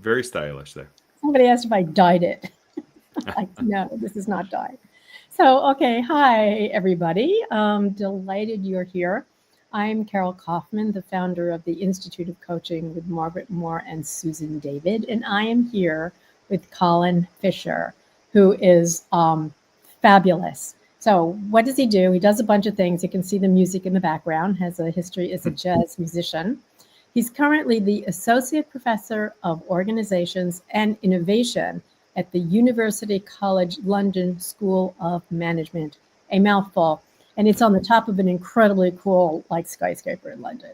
very stylish there. Somebody asked if I dyed it. Like, no, this is not dyed. So, okay, hi everybody. Delighted you're here. I'm Carol Kauffman, the founder of the Institute of Coaching with Margaret Moore and Susan David, and I am here with Colin Fisher, who is fabulous. So, what does he do? He does a bunch of things. You can see the music in the background, has a history as a jazz musician. He's currently the Associate Professor of Organizations and Innovation at the University College London School of Management, a mouthful. And it's on the top of an incredibly cool, like, skyscraper in London.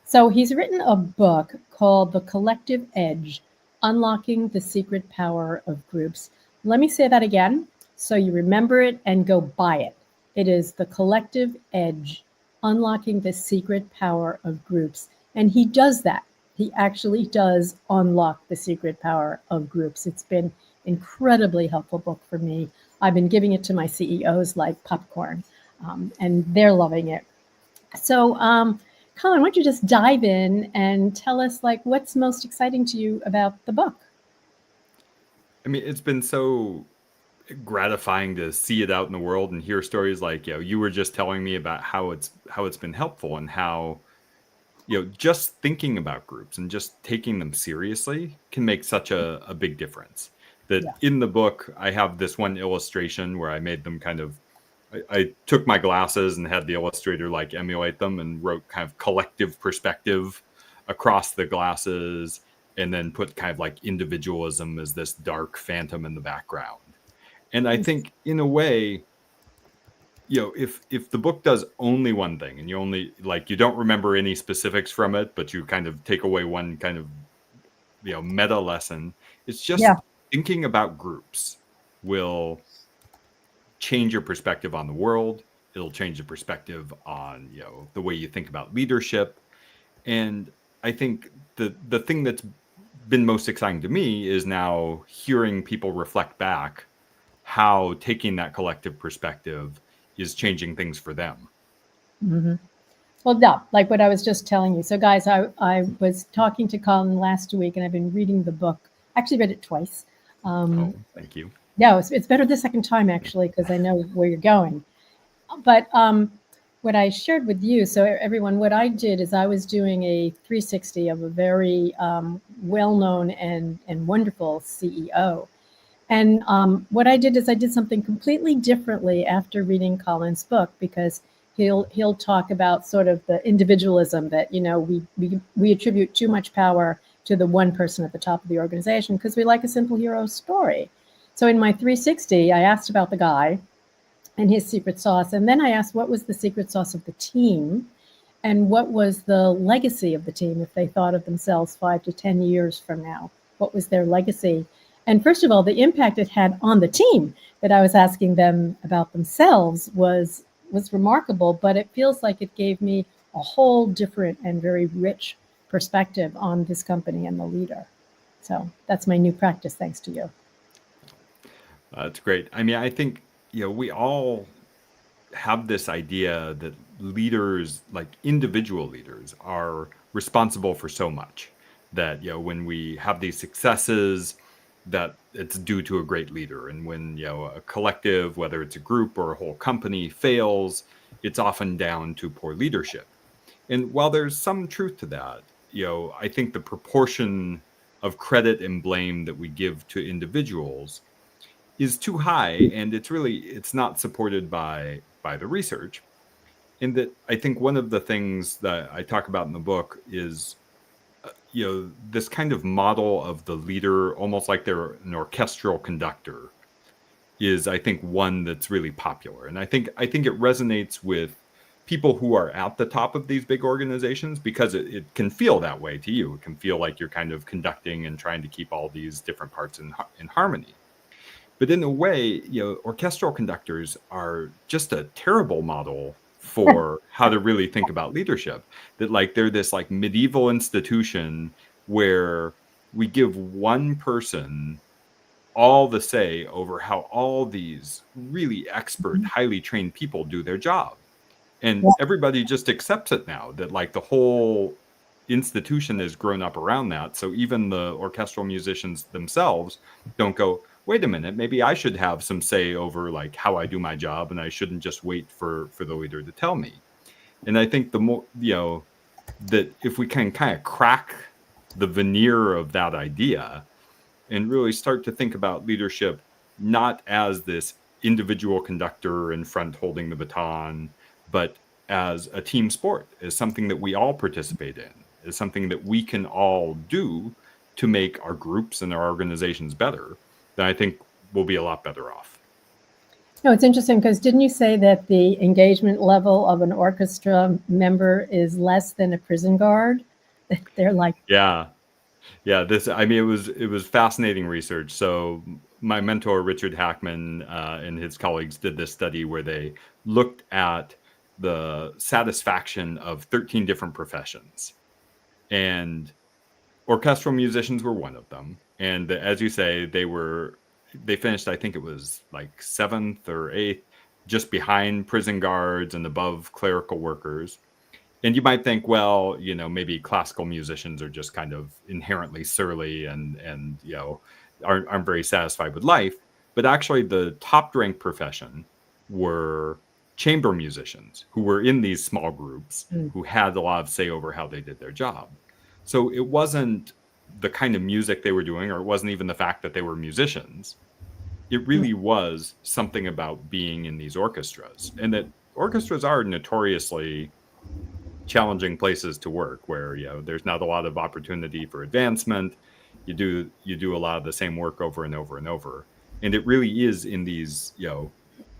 So he's written a book called The Collective Edge, Unlocking the Secret Power of Groups. Let me say that again so you remember it and go buy it. It is The Collective Edge, Unlocking the Secret Power of Groups. And he does that. He actually does unlock the secret power of groups. It's been incredibly helpful book for me. I've been giving it to my CEOs like popcorn, and they're loving it. So, Colin, why don't you just dive in and tell us, like, what's most exciting to you about the book? I mean, it's been so gratifying to see it out in the world and hear stories like, you were just telling me about how it's been helpful, and how, just thinking about groups and just taking them seriously can make such a big difference. That in the book, I have this one illustration where I made them I took my glasses and had the illustrator like emulate them and wrote kind of collective perspective across the glasses, and then put kind of like individualism as this dark phantom in the background. And I think in a way, if the book does only one thing, and you don't remember any specifics from it, but you kind of take away one kind of, meta lesson, it's just thinking about groups will change your perspective on the world. It'll change your perspective on, the way you think about leadership. And I think the thing that's been most exciting to me is now hearing people reflect back how taking that collective perspective is changing things for them. Mm-hmm. Well, no, like what I was just telling you. So, guys, I was talking to Colin last week, and I've been reading the book. Actually, read it twice. Thank you. No, it's better the second time, actually, because I know where you're going. But what I shared with you, so everyone, what I did is I was doing a 360 of a very well-known and wonderful CEO. And what I did is I did something completely differently after reading Colin's book, because he'll talk about sort of the individualism that, we attribute too much power to the one person at the top of the organization because we like a simple hero story. So in my 360, I asked about the guy and his secret sauce. And then I asked what was the secret sauce of the team, and what was the legacy of the team if they thought of themselves 5 to 10 years from now. What was their legacy? And first of all, the impact it had on the team that I was asking them about themselves was remarkable, but it feels like it gave me a whole different and very rich perspective on this company and the leader. So that's my new practice, thanks to you. That's great. I mean, I think, we all have this idea that leaders, like individual leaders, are responsible for so much. That, when we have these successes, that it's due to a great leader. And when, a collective, whether it's a group or a whole company, fails, it's often down to poor leadership. And while there's some truth to that, I think the proportion of credit and blame that we give to individuals is too high, and it's not supported by the research. And that I think one of the things that I talk about in the book is, this kind of model of the leader, almost like they're an orchestral conductor, is, I think, one that's really popular. And I think it resonates with people who are at the top of these big organizations, because it can feel that way to you. It can feel like you're kind of conducting and trying to keep all these different parts in harmony. But in a way, orchestral conductors are just a terrible model for how to really think about leadership. That, like, they're this like medieval institution where we give one person all the say over how all these really expert, highly trained people do their job. And everybody just accepts it now, that like the whole institution has grown up around that. So even the orchestral musicians themselves don't go, wait a minute, maybe I should have some say over like how I do my job, and I shouldn't just wait for the leader to tell me. And I think the more, that if we can kind of crack the veneer of that idea and really start to think about leadership not as this individual conductor in front holding the baton, but as a team sport, as something that we all participate in, as something that we can all do to make our groups and our organizations better, then I think we'll be a lot better off. No, it's interesting because didn't you say that the engagement level of an orchestra member is less than a prison guard? They're like, Yeah. Yeah, it was fascinating research. So my mentor, Richard Hackman, and his colleagues did this study where they looked at the satisfaction of 13 different professions. And orchestral musicians were one of them. And as you say, they finished, I think it was like 7th or 8th, just behind prison guards and above clerical workers. And you might think, well, maybe classical musicians are just kind of inherently surly and aren't very satisfied with life. But actually, the top ranked profession were chamber musicians who were in these small groups mm, who had a lot of say over how they did their job. So it wasn't the kind of music they were doing, or it wasn't even the fact that they were musicians. It mm, really was something about being in these orchestras, and that orchestras are notoriously challenging places to work where there's not a lot of opportunity for advancement. You do a lot of the same work over and over and over, and it really is in these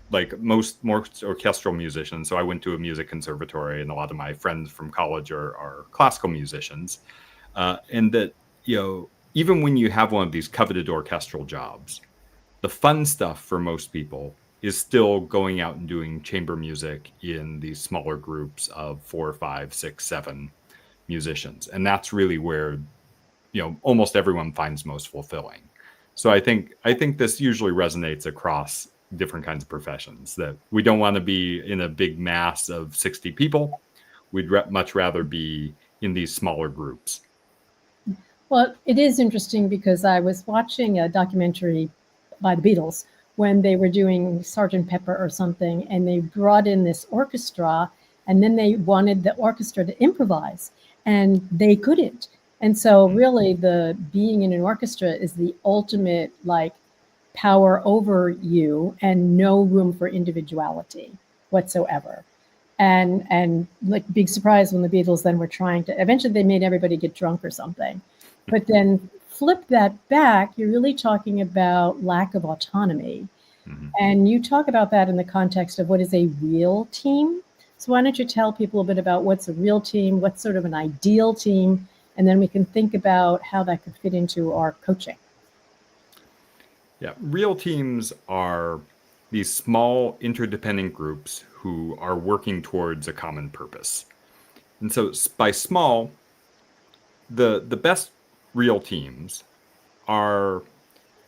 like most orchestral musicians. So I went to a music conservatory, and a lot of my friends from college are classical musicians, and that even when you have one of these coveted orchestral jobs, the fun stuff for most people is still going out and doing chamber music in these smaller groups of 4, 5, 6, 7 musicians. And that's really where, almost everyone finds most fulfilling. So I think this usually resonates across different kinds of professions, that we don't want to be in a big mass of 60 people. We'd much rather be in these smaller groups. well, it is interesting because I was watching a documentary by the Beatles when they were doing Sergeant Pepper or something, and they brought in this orchestra, and then they wanted the orchestra to improvise, and they couldn't. And so, really, the being in an orchestra is the ultimate like power over you, and no room for individuality whatsoever. And like big surprise when the Beatles then were trying to eventually they made everybody get drunk or something. But then flip that back, you're really talking about lack of autonomy. Mm-hmm. And you talk about that in the context of what is a real team. So why don't you tell people a bit about what's a real team, what's sort of an ideal team, and then we can think about how that could fit into our coaching. Yeah, real teams are these small interdependent groups who are working towards a common purpose. And so by small, the best real teams are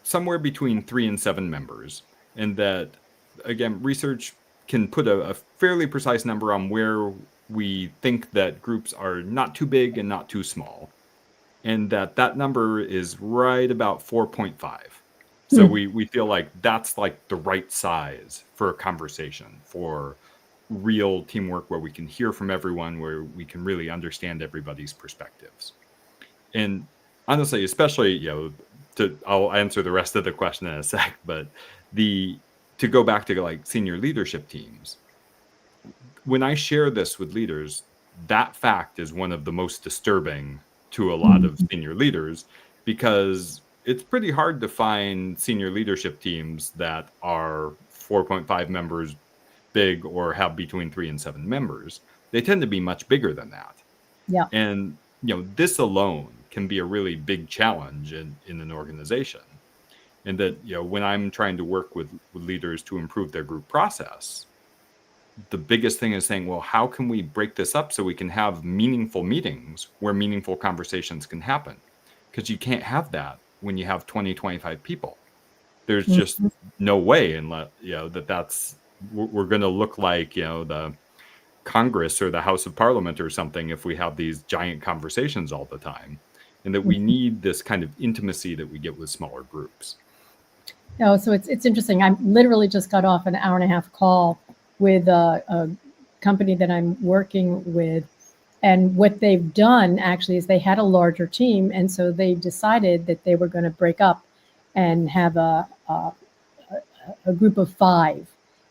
somewhere between 3 and 7 members. And that, again, research can put a fairly precise number on where we think that groups are not too big and not too small. And that number is right about 4.5. So we feel like that's like the right size for a conversation, for real teamwork where we can hear from everyone, where we can really understand everybody's perspectives. And honestly, especially, I'll answer the rest of the question in a sec, but to go back to like senior leadership teams, when I share this with leaders, that fact is one of the most disturbing to a lot of senior leaders, because it's pretty hard to find senior leadership teams that are 4.5 members big or have between 3 and 7 members. They tend to be much bigger than that. Yeah. And, this alone can be a really big challenge in an organization. And that, when I'm trying to work with leaders to improve their group process, the biggest thing is saying, well, how can we break this up so we can have meaningful meetings where meaningful conversations can happen? Because you can't have that when you have 20, 25 people. There's just no way unless, that's, we're going to look like, the Congress or the House of Parliament or something if we have these giant conversations all the time, and that we need this kind of intimacy that we get with smaller groups. Oh, so it's interesting. I literally just got off an hour and a half call with a company that I'm working with. And what they've done actually is they had a larger team. And so they decided that they were going to break up and have a group of 5,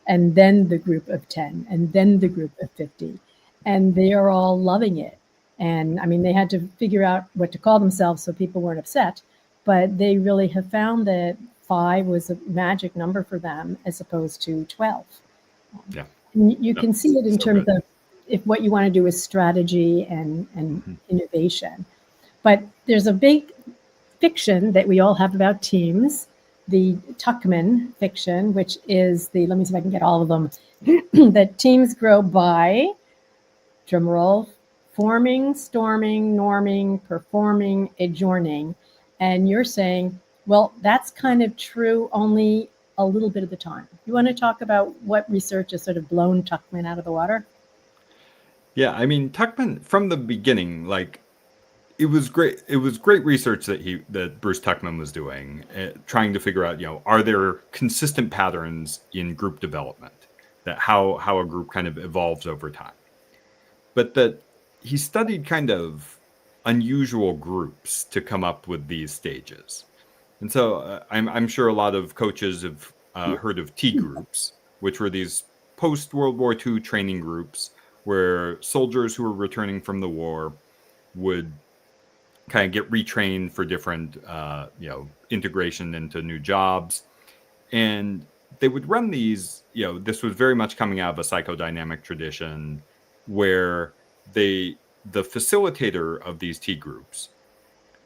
and then the group of 10, and then the group of 50. And they are all loving it. And I mean, they had to figure out what to call themselves so people weren't upset. But they really have found that 5 was a magic number for them as opposed to 12. Yeah. And you can see it in So terms good. of if what you want to do is strategy and innovation. But there's a big fiction that we all have about teams, the Tuckman fiction, which is let me see if I can get all of them, that teams grow by, drumroll, forming, storming, norming, performing, adjourning. And you're saying, well, that's kind of true only a little bit of the time. You want to talk about what research has sort of blown Tuckman out of the water? Yeah, I mean, Tuckman from the beginning, like it was great. It was great research that Bruce Tuckman was doing, trying to figure out, are there consistent patterns in group development, that how a group kind of evolves over time. But that he studied kind of unusual groups to come up with these stages. And so I'm sure a lot of coaches have heard of T groups, which were these post-World War II training groups where soldiers who were returning from the war would kind of get retrained for different, integration into new jobs. And they would run these, this was very much coming out of a psychodynamic tradition where the facilitator of these T groups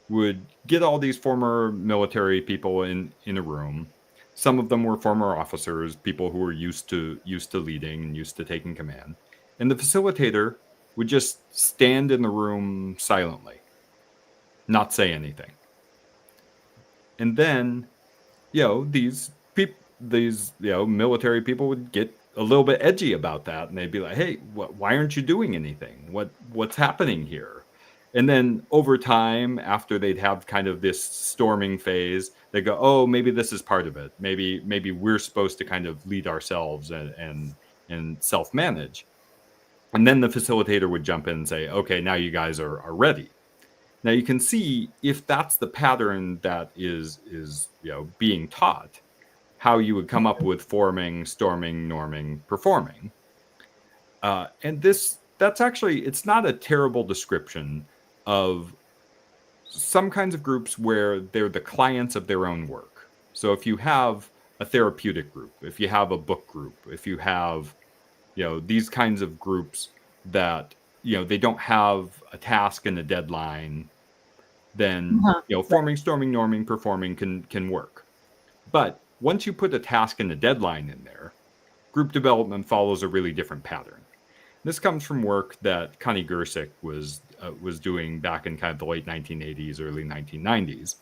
would get all these former military people in a room. Some of them were former officers, people who were used to leading and used to taking command. And the facilitator would just stand in the room silently, not say anything. And then, these military people would get a little bit edgy about that, and they'd be like, "Hey, why aren't you doing anything? What's happening here?" And then over time, after they'd have kind of this storming phase, they go, "Oh, maybe this is part of it. Maybe we're supposed to kind of lead ourselves and self-manage." And then the facilitator would jump in and say, "Okay, now you guys are ready." Now you can see if that's the pattern that is being taught, how you would come up with forming, storming, norming, performing. And that's actually, it's not a terrible description of some kinds of groups where they're the clients of their own work. So if you have a therapeutic group, if you have a book group, if you have, these kinds of groups that, they don't have a task and a deadline, then, forming, storming, norming, performing can work. But once you put a task and a deadline in there, group development follows a really different pattern. This comes from work that Connie Gersick was doing back in kind of the late 1980s, early 1990s.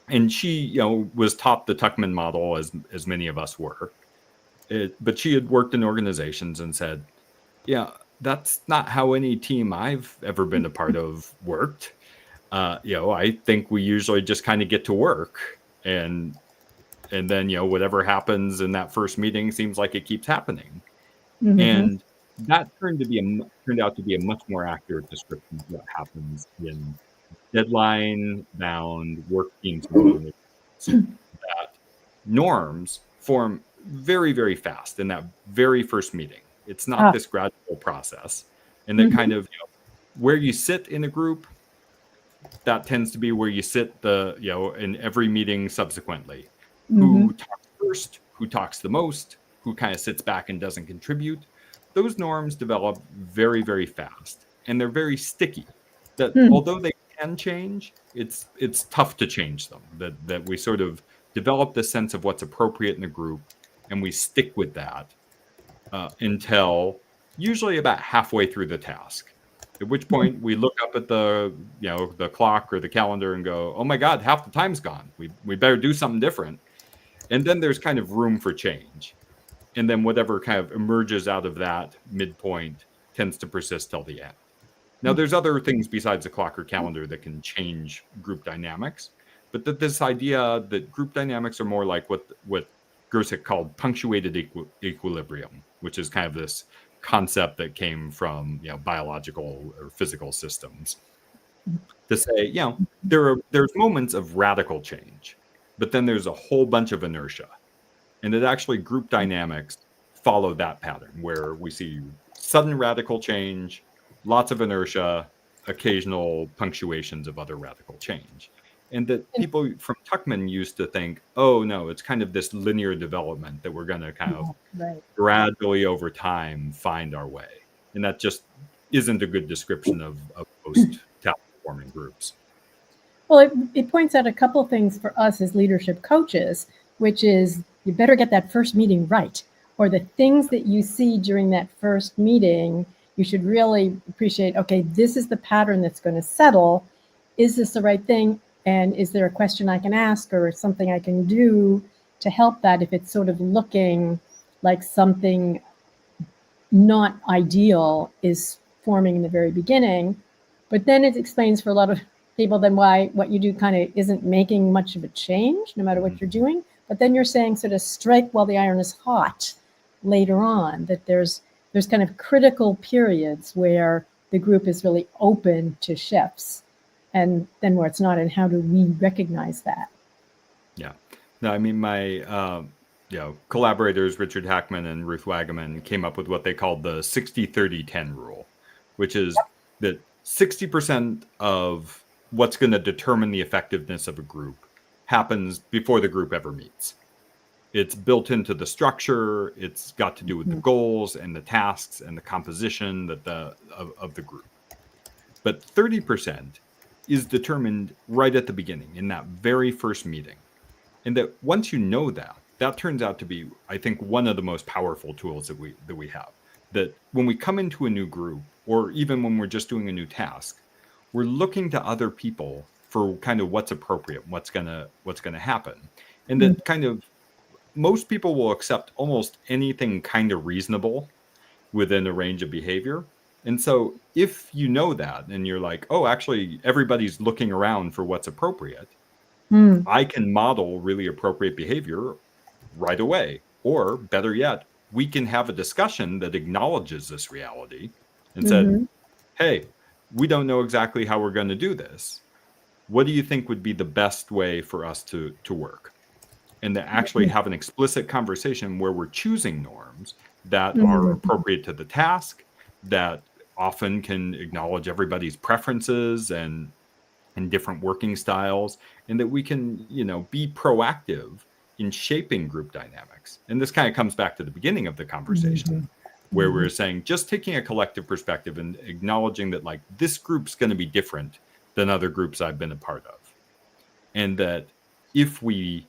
And she, was taught the Tuckman model, as many of us were. But she had worked in organizations and said, "Yeah, that's not how any team I've ever been a part of worked. I think we usually just kind of get to work, and then whatever happens in that first meeting seems like it keeps happening." Mm-hmm. And that turned out to be a much more accurate description of what happens in deadline bound work teams. That norms form very, very fast in that very first meeting. It's not this gradual process, and that kind of where you sit in a group, that tends to be where you sit in every meeting subsequently. Who talks first, who talks the most, who kind of sits back and doesn't contribute. Those norms develop very, very fast, and they're very sticky. That although they can change, it's tough to change them. That we sort of develop the sense of what's appropriate in the group, and we stick with that until usually about halfway through the task. At which point we look up at the clock or the calendar and go, "Oh my God, half the time's gone. We better do something different." And then there's kind of room for change. And then whatever kind of emerges out of that midpoint tends to persist till the end. Now, there's other things besides the clock or calendar that can change group dynamics, but that this idea that group dynamics are more like what Grosick called punctuated equilibrium, which is kind of this concept that came from biological or physical systems to say there's moments of radical change, but then there's a whole bunch of inertia, and it actually group dynamics follow that pattern where we see sudden radical change, lots of inertia, occasional punctuations of other radical change. And that And people from Tuckman used to think, oh no, it's kind of this linear development that we're going to kind of yeah, right. gradually over time find our way. And that just isn't a good description of most talent forming groups. Well, it points out a couple things for us as leadership coaches, which is you better get that first meeting right, or the things that you see during that first meeting, you should really appreciate, okay, this is the pattern that's going to settle. Is this the right thing? And is there a question I can ask or something I can do to help that if it's sort of looking like something not ideal is forming in the very beginning? But then it explains for a lot of people then why what you do kind of isn't making much of a change, no matter what you're doing. But then you're saying sort of strike while the iron is hot later on, that there's kind of critical periods where the group is really open to shifts, and then where it's not, and how do we recognize that? Yeah. No, I mean, my collaborators, Richard Hackman and Ruth Wagaman, came up with what they called the 60-30-10 rule, which is that 60% of what's going to determine the effectiveness of a group happens before the group ever meets. It's built into the structure. It's got to do with the goals and the tasks and the composition of the group. But 30% is determined right at the beginning in that very first meeting. And that once you know that, that turns out to be, I think, one of the most powerful tools that we have. That when we come into a new group, or even when we're just doing a new task, we're looking to other people for kind of what's appropriate, what's gonna happen. And that kind of most people will accept almost anything kind of reasonable within a range of behavior. And so if you know that and you're like, oh, actually everybody's looking around for what's appropriate, I can model really appropriate behavior right away. Or better yet, we can have a discussion that acknowledges this reality and said, hey, we don't know exactly how we're going to do this. What do you think would be the best way for us to work? And to actually have an explicit conversation where we're choosing norms that are appropriate to the task, that often can acknowledge everybody's preferences and different working styles, and that we can, be proactive in shaping group dynamics. And this kind of comes back to the beginning of the conversation, where we're saying just taking a collective perspective and acknowledging that like this group's going to be different than other groups I've been a part of. And that if we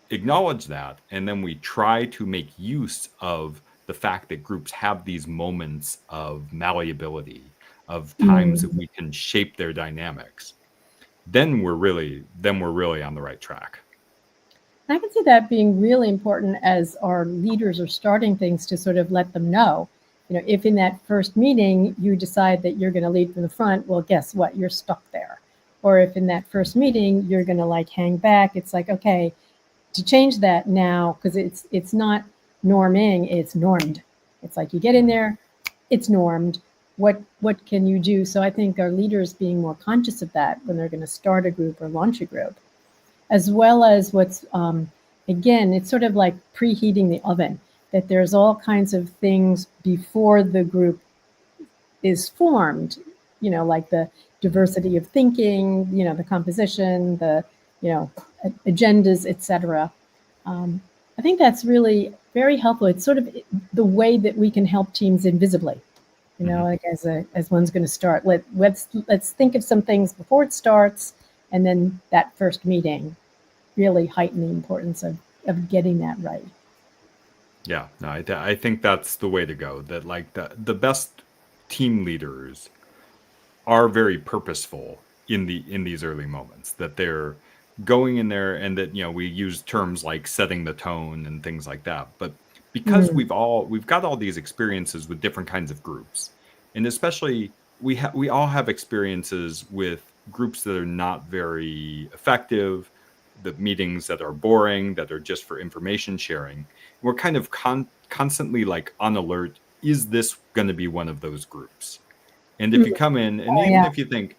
acknowledge that, and then we try to make use of the fact that groups have these moments of malleability, of times that we can shape their dynamics, then we're really on the right track. I can see that being really important as our leaders are starting things, to sort of let them know, if in that first meeting you decide that you're going to lead from the front, well, guess what? You're stuck there. Or if in that first meeting you're going to like hang back, it's like, okay, to change that now, because it's not norming, it's normed. It's like you get in there, it's normed. What can you do? So I think our leaders being more conscious of that when they're going to start a group or launch a group, as well as what's, again, it's sort of like preheating the oven, that there's all kinds of things before the group is formed, like the diversity of thinking, the composition, the, agendas, etc. I think that's really very helpful. It's sort of the way that we can help teams invisibly, like as one's going to start. Let's think of some things before it starts, and then that first meeting really heighten the importance of getting that right. Yeah, no, I think that's the way to go. That like the best team leaders are very purposeful in these early moments, that they're going in there, and that we use terms like setting the tone and things like that. But because we've got all these experiences with different kinds of groups, And especially we all have experiences with groups that are not very effective, the meetings that are boring, that are just for information sharing. We're kind of constantly like on alert. Is this going to be one of those groups? And if Mm. you come in, and Oh, even yeah. if you think,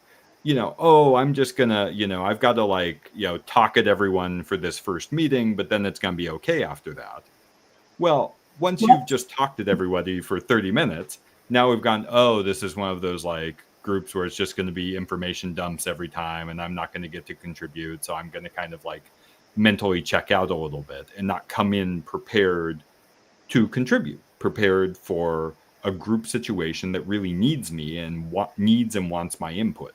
oh, I'm just gonna, I've got to like, talk at everyone for this first meeting, but then it's gonna be okay after that. Well, once you've What? just talked at everybody for 30 minutes, now we've gone, oh, this is one of those like groups where it's just going to be information dumps every time, and I'm not going to get to contribute. So I'm going to kind of like mentally check out a little bit and not come in prepared to contribute, prepared for a group situation that really needs me and what needs and wants my input.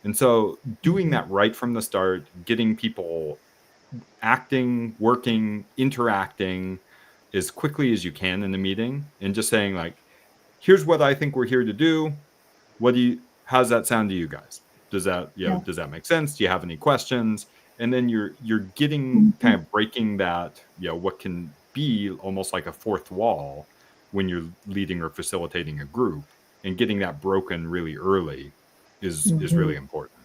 And so doing Mhm. that right from the start, getting people acting, working, interacting as quickly as you can in the meeting and just saying like, here's what I think we're here to do. How's that sound to you guys? Does that, Yeah. does that make sense? Do you have any questions? And then you're getting Mhm. kind of breaking that, what can be almost like a fourth wall when you're leading or facilitating a group, and getting that broken really early is Mhm. really important.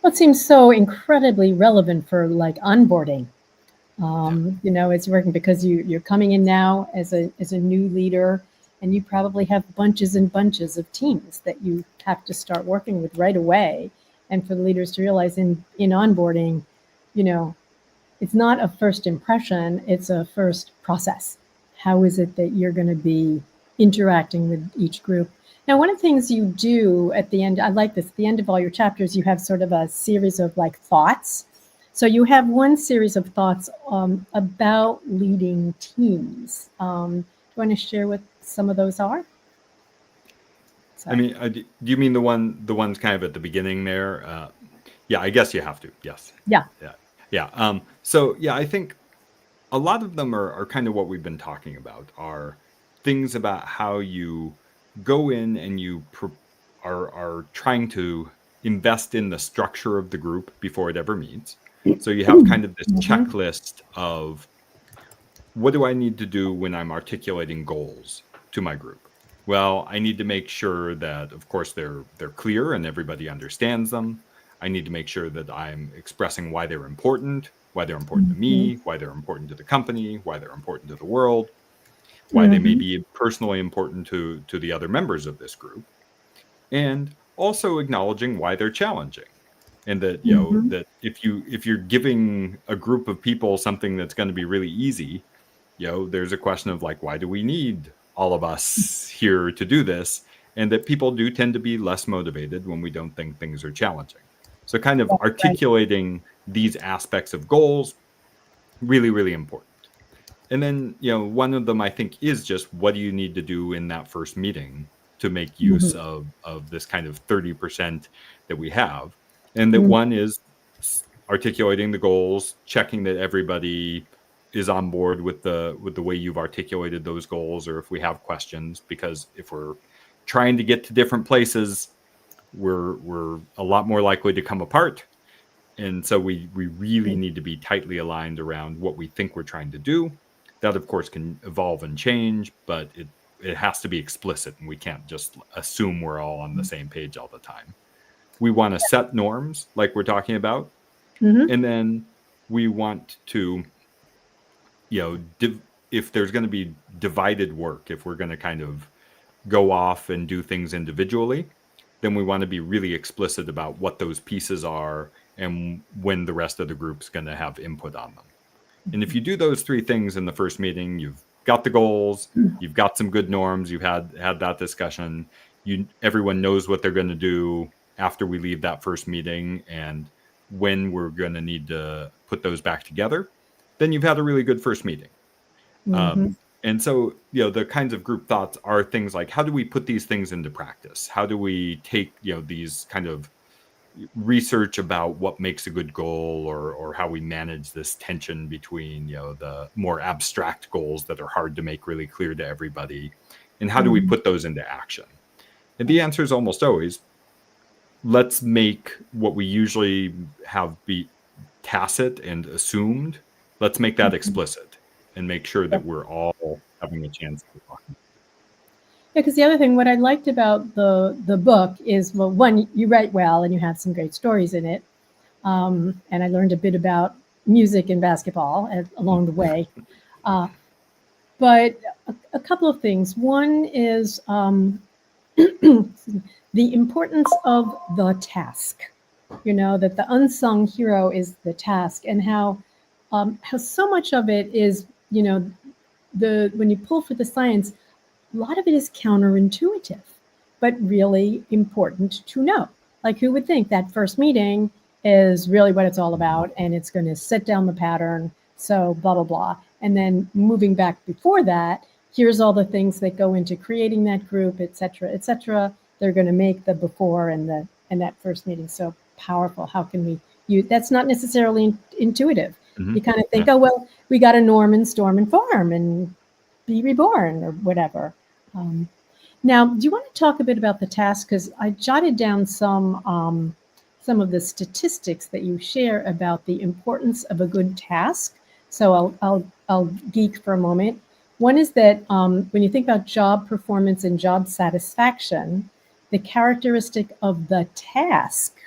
Well, it seems so incredibly relevant for like onboarding. Yeah. It's working because you're coming in now as a new leader, and you probably have bunches and bunches of teams that you have to start working with right away. And for the leaders to realize in onboarding, you know, it's not a first impression, it's a first process. How is it that you're going to be interacting with each group? Now, one of the things you do at the end, I like this, at the end of all your chapters, you have sort of a series of like thoughts. So you have one series of thoughts about leading teams. Do you want to share what some of those are? I Sorry. mean, do you mean the ones kind of at the beginning there? Yeah, I guess you have to. Yes. Yeah. Yeah. Yeah. So yeah, I think a lot of them are kind of what we've been talking about, are things about how you go in and are trying to invest in the structure of the group before it ever meets. So you have kind of this Mm-hmm. checklist of, what do I need to do when I'm articulating goals to my group? Well, I need to make sure that, of course, they're clear and everybody understands them. I need to make sure that I'm expressing why they're important to Mm-hmm. me, why they're important to the company, why they're important to the world, why they may Mm-hmm. be personally important to the other members of this group, and also acknowledging why they're challenging. And that, Mm-hmm. that if you're giving a group of people something that's going to be really easy, there's a question of like, why do we need all of us here to do this? And that people do tend to be less motivated when we don't think things are challenging. So kind of Right. articulating these aspects of goals, really, really important. And then, one of them I think is just, what do you need to do in that first meeting to make use Mm-hmm. of this kind of 30% that we have? And that Mm-hmm. one is articulating the goals, checking that everybody is on board with the way you've articulated those goals, or if we have questions, because if we're trying to get to different places, we're a lot more likely to come apart. And so we really need to be tightly aligned around what we think we're trying to do. That, of course, can evolve and change, but it has to be explicit, and we can't just assume we're all on the same page all the time. We want to set norms like we're talking about, Mm-hmm. and then we want to, if there's going to be divided work, if we're going to kind of go off and do things individually, then we want to be really explicit about what those pieces are and when the rest of the group's going to have input on them. And if you do those three things in the first meeting, you've got the goals, you've got some good norms, you've had that discussion, everyone knows what they're going to do after we leave that first meeting and when we're going to need to put those back together, then you've had a really good first meeting. Mm-hmm. And so, the kinds of group thoughts are things like, how do we put these things into practice? How do we take, these kind of research about what makes a good goal, or how we manage this tension between, the more abstract goals that are hard to make really clear to everybody, and how do we Mm-hmm. put those into action? And the answer is almost always, let's make what we usually have be tacit and assumed, let's make that explicit and make sure that we're all having a chance to talk. because the other thing, what I liked about the book is, well, one, you write well and you have some great stories in it, and I learned a bit about music and basketball along the way. Uh, but a couple of things. One is the importance of the task. You know, that the unsung hero is the task, and how so much of it is, you know, the when you pull for the science, a lot of it is counterintuitive, but really important to know. Like, who would think that first meeting is really what it's all about and it's going to set down the pattern? So, blah, blah, blah. And then moving back before that, here's all the things that go into creating that group, et cetera, et cetera. They're going to make the before and that first meeting so powerful. How can that's not necessarily intuitive. You kind of think, Yeah. oh, well, we got to norm and storm and farm and be reborn or whatever. Um, Now, do you want to talk a bit about the task? Because I jotted down some of the statistics that you share about the importance of a good task. So I'll geek for a moment. One is that when you think about job performance and job satisfaction, the characteristic of the task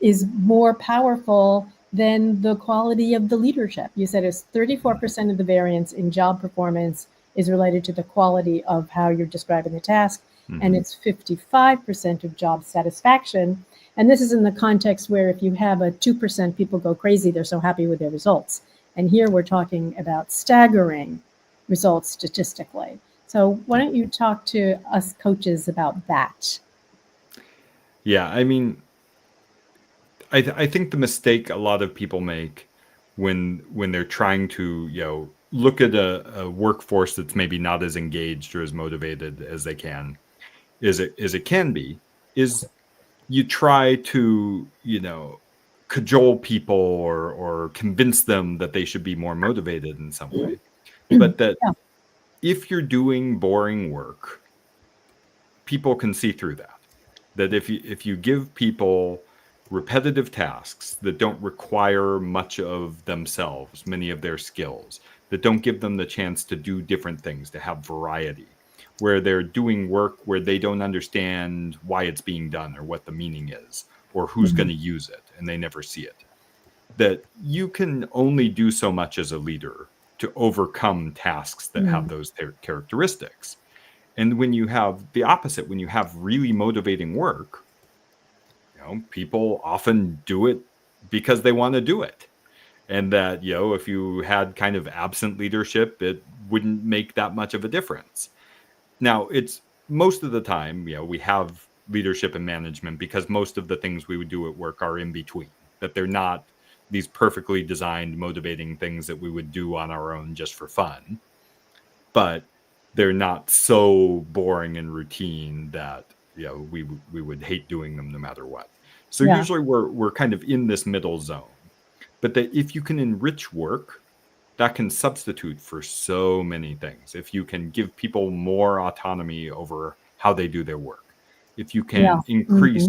is more powerful than the quality of the leadership. You said it's 34% of the variance in job performance is related to the quality of how you're describing the task, and it's 55% of job satisfaction. And this is in the context where if you have a 2%, people go crazy, they're so happy with their results. And here we're talking about staggering results statistically. So why don't you talk to us coaches about that? Yeah, I mean, I think the mistake a lot of people make when they're trying to, look at a workforce that's maybe not as engaged or as motivated as they can, is it can be, is you try to, cajole people or convince them that they should be more motivated in some way. But that Yeah. if you're doing boring work, people can see through that. That if you give people repetitive tasks that don't require much of themselves, many of their skills, that don't give them the chance to do different things, to have variety, where they're doing work where they don't understand why it's being done or what the meaning is or who's going to use it, and they never see it, that you can only do so much as a leader to overcome tasks that have those characteristics. And when you have the opposite, when you have really motivating work, people often do it because they want to do it. And that, if you had kind of absent leadership, it wouldn't make that much of a difference. Now, it's most of the time, we have leadership and management because most of the things we would do at work are in between, that they're not these perfectly designed, motivating things that we would do on our own just for fun. But they're not so boring and routine that we would hate doing them no matter what. So Yeah. usually we're kind of in this middle zone. But that if you can enrich work, that can substitute for so many things. If you can give people more autonomy over how they do their work, if you Yeah. can increase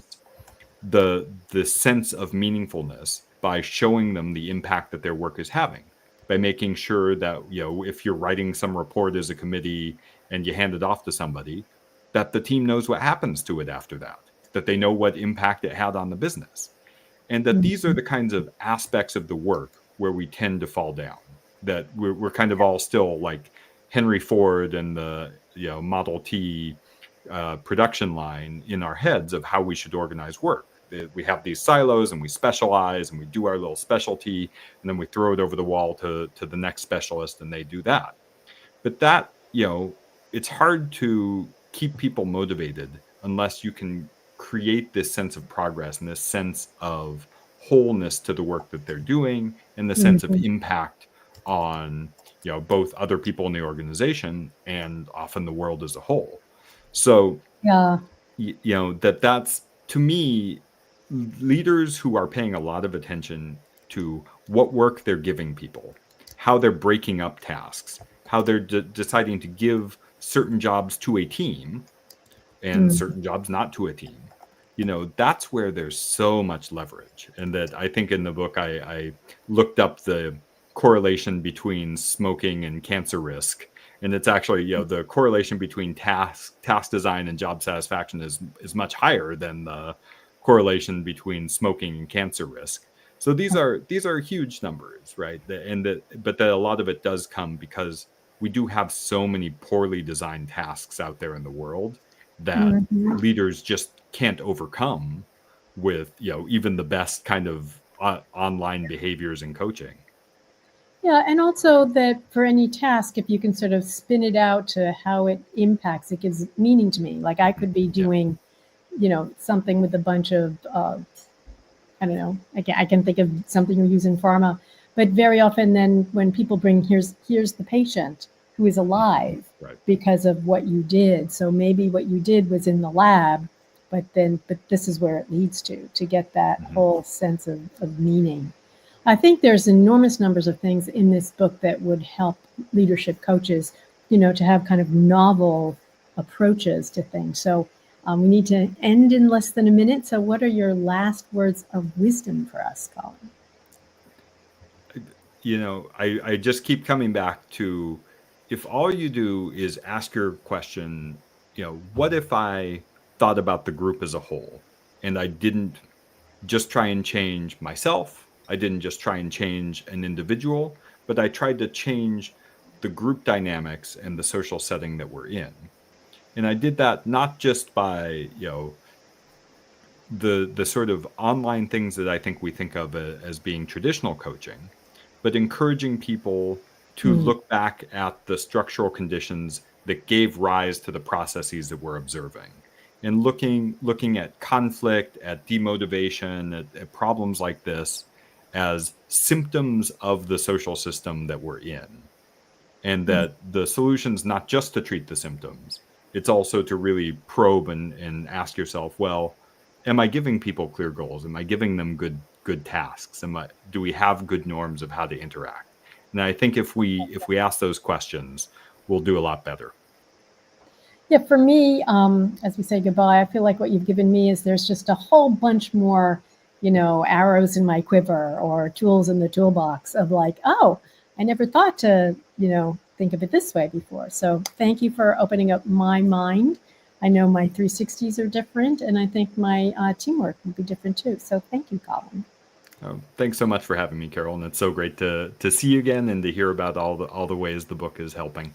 the sense of meaningfulness by showing them the impact that their work is having, by making sure that, if you're writing some report as a committee and you hand it off to somebody, that the team knows what happens to it after that, that they know what impact it had on the business. And that these are the kinds of aspects of the work where we tend to fall down, that we're kind of all still like Henry Ford and the Model T production line in our heads of how we should organize work. We have these silos and we specialize and we do our little specialty, and then we throw it over the wall to the next specialist and they do that. But that, it's hard to keep people motivated unless you can create this sense of progress and this sense of wholeness to the work that they're doing and the sense of Mhm. impact on, both other people in the organization and often the world as a whole. So, Yeah. that's, to me, leaders who are paying a lot of attention to what work they're giving people, how they're breaking up tasks, how they're deciding to give certain jobs to a team and Mm. certain jobs not to a team. That's where there's so much leverage. And that I think in the book, I looked up the correlation between smoking and cancer risk. And it's actually, the correlation between task design and job satisfaction is much higher than the correlation between smoking and cancer risk. So these are huge numbers, right? But a lot of it does come because we do have so many poorly designed tasks out there in the world that Mhm. leaders just can't overcome with, even the best kind of online behaviors and coaching. Yeah, and also that for any task, if you can sort of spin it out to how it impacts, it gives meaning to me. Like I could be Yeah. doing, something with a bunch of, I don't know, I can think of something we use in pharma, but very often then when people bring, here's the patient who is alive Right. because of what you did. So maybe what you did was in the lab, but this is where it leads to get that Mhm. whole sense of meaning. I think there's enormous numbers of things in this book that would help leadership coaches, to have kind of novel approaches to things. So we need to end in less than a minute. So what are your last words of wisdom for us, Colin? I just keep coming back to, if all you do is ask your question, what if I thought about the group as a whole and I didn't just try and change myself? I didn't just try and change an individual, but I tried to change the group dynamics and the social setting that we're in. And I did that not just by, the sort of online things that I think we think of as being traditional coaching, but encouraging people to Hmm. look back at the structural conditions that gave rise to the processes that we're observing, and looking at conflict, at demotivation, at problems like this as symptoms of the social system that we're in, and Hmm. that the solution's not just to treat the symptoms, it's also to really probe and ask yourself, well, am I giving people clear goals? Am I giving them good tasks? Do we have good norms of how to interact? And I think if we ask those questions, we'll do a lot better. Yeah, for me, as we say goodbye, I feel like what you've given me is there's just a whole bunch more, arrows in my quiver or tools in the toolbox of like, oh, I never thought to, think of it this way before. So thank you for opening up my mind. I know my 360s are different, and I think my teamwork will be different too. So thank you, Colin. Thanks so much for having me, Carol, and it's so great to see you again and to hear about all the ways the book is helping.